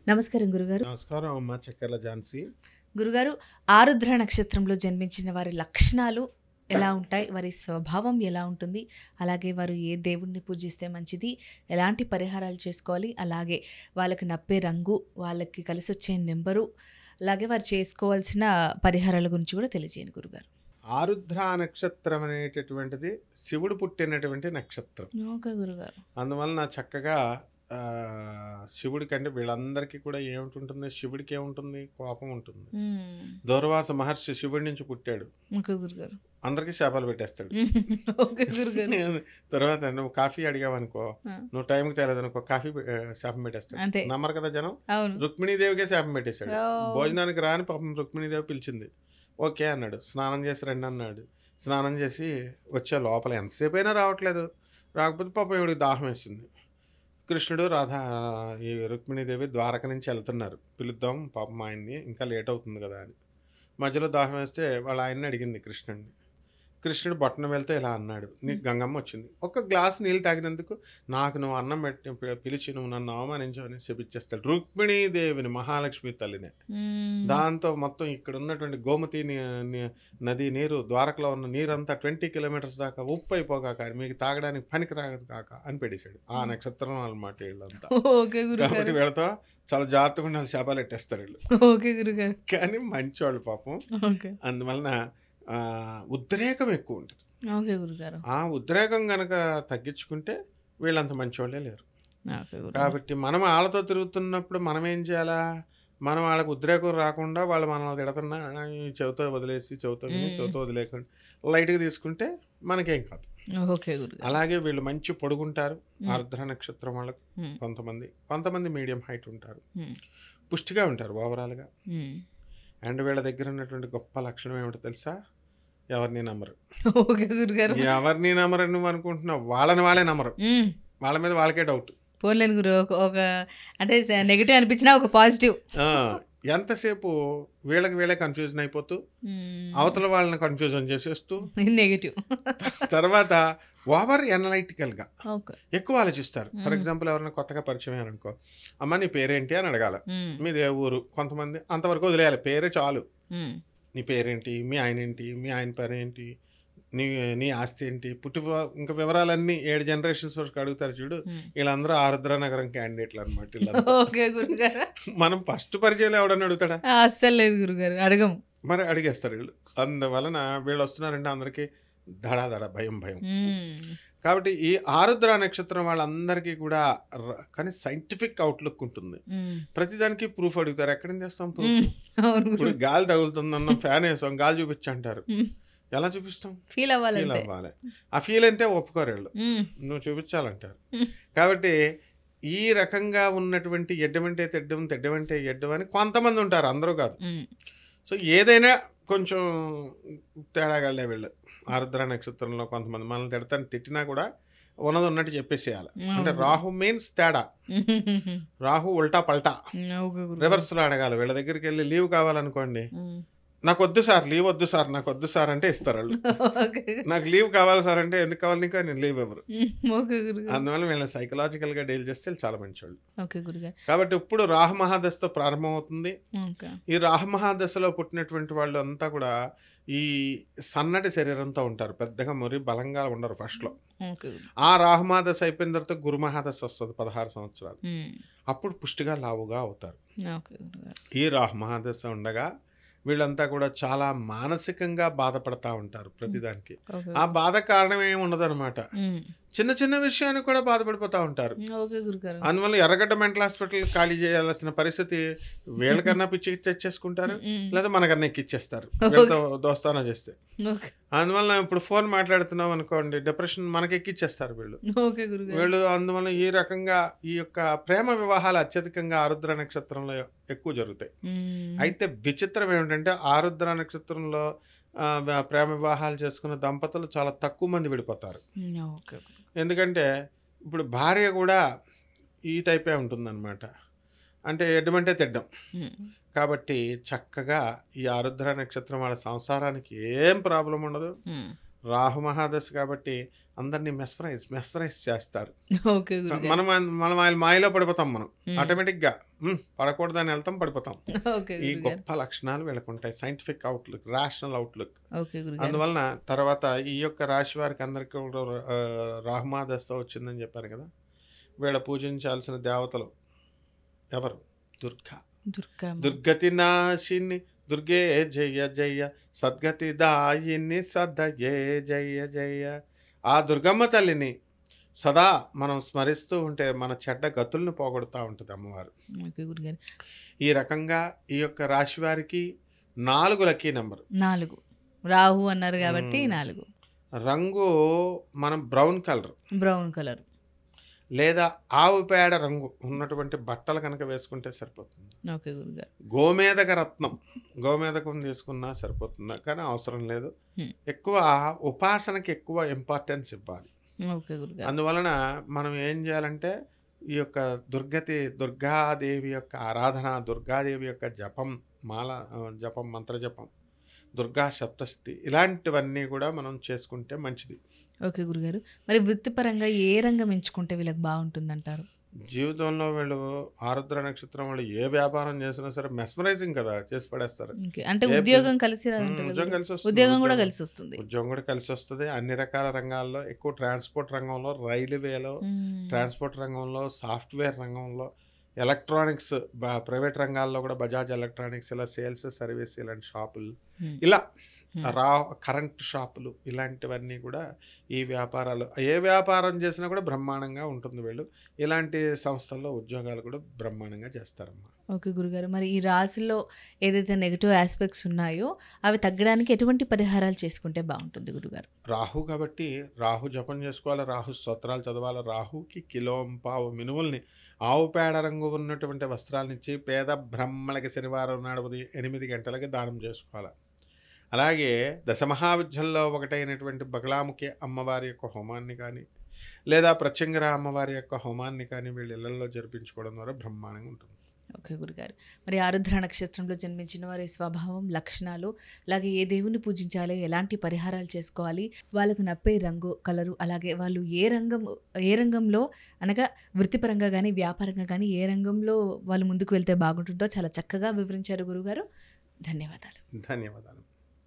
నమస్కారం గురుగారు. నమస్కారం అమ్మ చక్కెర్ల ఝాన్సీ. గురుగారు, ఆరుద్ర నక్షత్రంలో జన్మించిన వారి లక్షణాలు ఎలా ఉంటాయి? వారి స్వభావం ఎలా ఉంటుంది? అలాగే వారు ఏ దేవుణ్ణి పూజిస్తే మంచిది? ఎలాంటి పరిహారాలు చేసుకోవాలి? అలాగే వాళ్ళకి నప్పే రంగు, వాళ్ళకి కలిసొచ్చే నెంబరు, అలాగే వారు చేసుకోవాల్సిన పరిహారాల గురించి కూడా తెలియజేయండి గురుగారు. ఆరుద్ర నక్షత్రం అనేటటువంటిది శివుడు పుట్టినటువంటి నక్షత్రం. ఓకే గురుగారు. అందువలన చక్కగా శివుడికి అంటే వీళ్ళందరికీ కూడా ఏమిటి, శివుడికి ఏముంటుంది, కోపం ఉంటుంది. దూర్వాస మహర్షి శివుడి నుంచి పుట్టాడు, ఓకే గురుగారు. అందరికి శాపాలు పెట్టేస్తాడు. ఓకే గురుగారు. తర్వాత నువ్వు కాఫీ అడిగావనుకో, నువ్వు టైంకి తేలేదనుకో, కాఫీ శాపం పెట్టేస్తాడు. అంతే. నమ్మరు కదా జనం. అవును. రుక్మిణీదేవికే శాపం పెట్టేశాడు. ఓ. భోజనానికి రాని పాపం రుక్మిణీదేవి పిలిచింది. ఓకే అన్నాడు. స్నానం చేసి రండి అన్నాడు. స్నానం చేసి వచ్చే లోపల ఎంతసేపు అయినా రావట్లేదు. రాకపోతే పాపం ఇవిడికి దాహం వేసింది. కృష్ణుడు రాధా ఈ రుక్మిణీదేవి ద్వారక నుంచి వెళ్తున్నారు. పిలుద్దాం పాపం ఆయన్ని, ఇంకా లేట్ అవుతుంది కదా అని. మధ్యలో దాహం వేస్తే వాళ్ళ ఆయన్ని అడిగింది కృష్ణుడిని. కృష్ణుడు బొట్టన వెళ్తే ఇలా అన్నాడు, నీకు గంగమ్మ వచ్చింది. ఒక గ్లాస్ నీళ్ళు తాగినందుకు నాకు నువ్వు అన్నం పెట్టి పిలిచి నువ్వు నన్ను అవమానించు అని చెప్పించేస్తాడు. రుక్మిణీదేవిని, మహాలక్ష్మి తల్లినే. దాంతో మొత్తం ఇక్కడ ఉన్నటువంటి గోమతి నది నీరు, ద్వారకలో ఉన్న నీరంతా 20 కిలోమీటర్స్ దాకా ఉప్పు అయిపోగాక మీకు తాగడానికి పనికి రాగదు కాక అని పెట్టేశాడు. ఆ నక్షత్రం అన్నమాట వీళ్ళంతా. కాబట్టి వీళ్ళతో చాలా జాగ్రత్తగా ఉండాలి, శాపాలు పెట్టేస్తారు వీళ్ళు. ఓకే గురుగారు. కానీ మంచివాళ్ళు పాపం. అందువలన ఉద్రేకం ఎక్కువ ఉంటుంది. ఓకే గురుగారు. ఆ ఉద్రేకం గనక తగ్గించుకుంటే వీళ్ళంత మంచివాళ్ళే లేరు. కాబట్టి మనం వాళ్ళతో తిరుగుతున్నప్పుడు మనం ఏం చేయాలా, మనం వాళ్ళకి ఉద్రేకం రాకుండా వాళ్ళు మనం తిడుతున్నా చెవితో వదిలేసి చెవితో వదిలేకుండా లైట్గా తీసుకుంటే మనకేం కాదు. ఓకే గురుగారు. అలాగే వీళ్ళు మంచి పొడుగుంటారు. ఆరుద్ర నక్షత్రం వాళ్ళకు కొంతమంది మీడియం హైట్ ఉంటారు, పుష్టిగా ఉంటారు ఓవరాల్గా. అండ్ వీళ్ళ దగ్గర ఉన్నటువంటి గొప్ప లక్షణం ఏమిటో తెలుసా, ఎవరిని నమ్మరు. ఓకే గురుగారు. ఎవరిని నమ్మరు నువ్వు అనుకుంటున్నావు, వాళ్ళే నమ్మరు. వాళ్ళ మీద వాళ్ళకే డౌట్. పోలేను గురు, ఒక అంటే నెగిటివ్ అనిపించినా ఒక పాజిటివ్. ఎంతసేపు వీళ్ళే కన్ఫ్యూజన్ అయిపోతూ అవతల వాళ్ళని కన్ఫ్యూజన్ చేసేస్తూ నెగిటివ్. తర్వాత ఓవర్ ఎనలైటికల్గా ఎక్కువ ఆలోచిస్తారు. ఫర్ ఎగ్జాంపుల్ ఎవరైనా కొత్తగా పరిచయం అయ్యారనుకో, అమ్మ నీ పేరేంటి అని అడగాల. మీది ఏ ఊరు, కొంతమంది అంతవరకు వదిలేయాలి, పేరే చాలు. నీ పేరేంటి, మీ ఆయన ఏంటి, మీ ఆయన పేరేంటి, నీ ఆస్తి ఏంటి, ఇంకా వివరాలన్నీ 7 జనరేషన్స్ వరకు అడుగుతారు చూడు. వీళ్ళందరూ ఆరుద్ర నగరం క్యాండిడేట్లు అనమాట. మనం ఫస్ట్ పరిచయం ఎవడని అడుగుతాడా? అస్సలు లేదు గురుగారు, అడగము. మరి అడిగేస్తారు వీళ్ళు. అందువలన వీళ్ళు వస్తున్నారంటే అందరికీ దడ భయం. కాబట్టి ఈ ఆరుద్ర నక్షత్రం వాళ్ళందరికీ కూడా కానీ సైంటిఫిక్ అవుట్లుక్ ఉంటుంది. ప్రతిదానికి ప్రూఫ్ అడుగుతారు. ఎక్కడి నుంచి చేస్తాం ప్రూఫ్? ఇప్పుడు గాలి తగులుతుందన్న ఫ్యాన్ వేసాం, గాలి చూపించి అంటారు. ఎలా చూపిస్తాం? ఫీల్ అవ్వాలి. ఆ ఫీల్ అంటే ఒప్పుకోరు వీళ్ళు, నువ్వు చూపించాలంటారు. కాబట్టి ఈ రకంగా ఉన్నటువంటి ఎడ్డమంటే తెడ్డం, తెడ్డమంటే ఎడ్డం అని కొంతమంది ఉంటారు, అందరూ కాదు. సో ఏదైనా కొంచెం తేడాగాళ్ళే వీళ్ళు. ఆరుద్ర నక్షత్రంలో కొంతమంది మనల్ని తిట్టినా కూడా ఉన్నది ఉన్నట్టు చెప్పేసేయాలి. అంటే రాహు మీన్స్ తేడా, రాహు ఉల్టా పల్టా, రివర్స్లో అడగాలి. వీళ్ళ దగ్గరికి వెళ్ళి లీవ్ కావాలనుకోండి, నాకు వద్దు సార్, లీవ్ వద్దు సార్, నాకు వద్దు సార్ అంటే ఇస్తారు వాళ్ళు. నాకు లీవ్ కావాలి సార్ అంటే ఎందుకు కావాలి ఇంకా, నేను లీవ్ ఇవ్వరు. అందువల్ల వీళ్ళని సైకలాజికల్గా డీల్ చేస్తే చాలా మంచివాళ్ళు. కాబట్టి ఇప్పుడు రాహు మహాదశతో ప్రారంభమవుతుంది. ఈ రాహు మహాదశలో పుట్టినటువంటి వాళ్ళు అంతా కూడా ఈ సన్నటి శరీరంతో ఉంటారు, పెద్దగా మరి బలంగా ఉండరు ఫస్ట్లో. ఆ రాహు మహాదశ అయిపోయిన తర్వాత గురు మహాదశ వస్తుంది 16 సంవత్సరాలు. అప్పుడు పుష్టిగా లావుగా అవుతారు. ఈ రాహు మహాదశ ఉండగా వీళ్ళంతా కూడా చాలా మానసికంగా బాధపడతా ఉంటారు ప్రతిదానికి. ఆ బాధ కారణం ఏమి ఉండదు అనమాట, చిన్న విషయాన్ని కూడా బాధపడిపోతూ ఉంటారు. అందువల్ల ఎర్రగడ్డ మెంటల్ హాస్పిటల్ ఖాళీ చేయాల్సిన పరిస్థితి వీళ్ళకన్నా పిచ్చి తెచ్చేసుకుంటారు, లేదా మనకన్నా ఎక్కిచ్చేస్తారు వీళ్ళతో దోస్తానా చేస్తే. అందువల్ల ఇప్పుడు ఫోన్ మాట్లాడుతున్నాం అనుకోండి, డిప్రెషన్ మనకి ఎక్కిచ్చేస్తారు వీళ్ళు. అందువల్ల ఈ రకంగా ఈ యొక్క ప్రేమ వివాహాలు అత్యధికంగా ఆరుద్ర నక్షత్రంలో ఎక్కువ జరుగుతాయి. అయితే విచిత్రం ఏమిటంటే ఆరుద్ర నక్షత్రంలో ప్రేమ వివాహాలు చేసుకున్న దంపతులు చాలా తక్కువ మంది విడిపోతారు. ఎందుకంటే ఇప్పుడు భార్య కూడా ఈ టైపే ఉంటుందన్నమాట, అంటే ఎడ్డమంటే తెడ్డం. కాబట్టి చక్కగా ఈ ఆరుద్ర నక్షత్రం వాళ్ళ సంసారానికి ఏం ప్రాబ్లం ఉండదు. రాహు మహాదశ కాబట్టి అందరినీ మెస్మరైజ్ చేస్తారు. ఓకే గురుగారు. మనం మనం ఆయన మాయలో పడిపోతాం. మనం హ్మ్. ఆటోమేటిక్గా పడకూడదని వెళ్తాం, పడిపోతాం. ఓకే ఈ గురుగారు. గొప్ప లక్షణాలు వీళ్ళకు ఉంటాయి. Scientific outlook, rational outlook. Okay గురుగారు. అందువలన తర్వాత ఈ యొక్క రాశి వారికి అందరికీ కూడా రాహుమాదస్త వచ్చిందని చెప్పాను కదా. వీళ్ళ పూజించాల్సిన దేవతలు ఎవరు? దుర్గా. దుర్గమ్మ. దుర్గతి నాశిని దుర్గే జయ జయ, సద్గతి దాయిని సదయే జయ జయ. ఆ దుర్గమ్మ తల్లిని సదా మనం స్మరిస్తూ ఉంటే మన చెడ్డ గతుల్ని పోగొడుతూ ఉంటుంది అమ్మవారు. ఓకే గురుగారు. ఈ రకంగా ఈ యొక్క రాశి వారికి 4 లక్కీ నెంబర్. 4 రాహు అన్నారు కాబట్టి మ్మ్. 4 రంగు మనం బ్రౌన్ కలర్ బ్రౌన్ కలర్. లేదా ఆవు పేడ రంగు ఉన్నటువంటి బట్టలు కనుక వేసుకుంటే సరిపోతుంది. ఓకే గురుగారు. గోమేదక రత్నం, గోమేదకం తీసుకున్నా సరిపోతుందా? కానీ అవసరం లేదు. హ్మ్. ఎక్కువ ఉపాసనకి ఎక్కువ ఇంపార్టెన్స్ ఇవ్వాలి. ఓకే గురుగారు. అందువలన మనం ఏం చేయాలంటే ఈ యొక్క దుర్గాదేవి యొక్క ఆరాధన, దుర్గాదేవి యొక్క జపం, జపం, మంత్రజపం, దుర్గా సప్తశతి ఇలాంటివన్నీ కూడా మనం చేసుకుంటే మంచిది. ఓకే గురుగారు. మరి వృత్తిపరంగా ఏ రంగం ఎంచుకుంటే వీళ్ళకి బాగుంటుందంటారు? జీవితంలో వీళ్ళు ఆరుద్ర నక్షత్రం వాళ్ళు ఏ వ్యాపారం చేసినా సరే మెస్మరైజింగ్ కదా, చేసి పడేస్తారు. ఓకే. అంటే ఏ ఉద్యోగం కలిసి రాదంటారు ఉద్యోగం కదా? కలిసి వస్తుంది. ఉద్యోగం కూడా కలిసి వస్తుంది. ఉద్యోగం కూడా కలిసి వస్తుంది. అన్ని రకాల రంగాల్లో, ఎక్కువ ట్రాన్స్పోర్ట్ రంగంలో, రైల్వేలో, ట్రాన్స్పోర్ట్ రంగంలో, సాఫ్ట్వేర్ రంగంలో, ఎలక్ట్రానిక్స్, ప్రైవేట్ రంగాల్లో కూడా బజాజ్ ఎలక్ట్రానిక్స్, ఇలా సేల్స్ సర్వీస్ ఇలాంటి షాపులు, ఇలా కరెంట్ షాపులు, ఇలాంటివన్నీ కూడా ఈ వ్యాపారాలు, ఏ వ్యాపారం చేసినా కూడా బ్రహ్మాండంగా ఉంటుంది. వీళ్ళు ఇలాంటి సంస్థల్లో ఉద్యోగాలు కూడా బ్రహ్మాండంగా చేస్తారమ్మా. ఓకే గురుగారు. మరి ఈ రాశిలో ఏదైతే నెగిటివ్ ఆస్పెక్ట్స్ ఉన్నాయో అవి తగ్గడానికి ఎటువంటి పరిహారాలు చేసుకుంటే బాగుంటుంది గురుగారు? రాహు కాబట్టి రాహు జపం చేసుకోవాలి, రాహు స్తోత్రాలు చదవాలి. రాహుకి కిలోంపావు మినుముల్ని, ఆవు పేడ రంగు ఉన్నటువంటి వస్త్రాలనిచ్చి పేద బ్రహ్మలకి శనివారం నాడు ఉదయం 8 గంటలకి దానం చేసుకోవాలి. అలాగే దశమహావిద్యల్లో ఒకటైనటువంటి బగలాముఖి అమ్మవారి యొక్క హోమాన్ని కానీ, లేదా ప్రత్యంగర అమ్మవారి యొక్క హోమాన్ని కానీ వీళ్ళ ఇళ్లలో జరిపించుకోవడం ద్వారా బ్రహ్మాండంగా ఉంటుంది. ఓకే గురుగారు. మరి ఆరుద్ర నక్షత్రంలో జన్మించిన వారి స్వభావం, లక్షణాలు, అలాగే ఏ దేవుని పూజించాలి, ఎలాంటి పరిహారాలు చేసుకోవాలి, వాళ్ళకు నప్పే రంగు, కలరు, అలాగే వాళ్ళు ఏ రంగంలో అనగా వృత్తిపరంగా కానీ వ్యాపారంగా కానీ ఏ రంగంలో వాళ్ళు ముందుకు వెళ్తే బాగుంటుందో చాలా చక్కగా వివరించారు గురుగారు. ధన్యవాదాలు. ధన్యవాదాలు.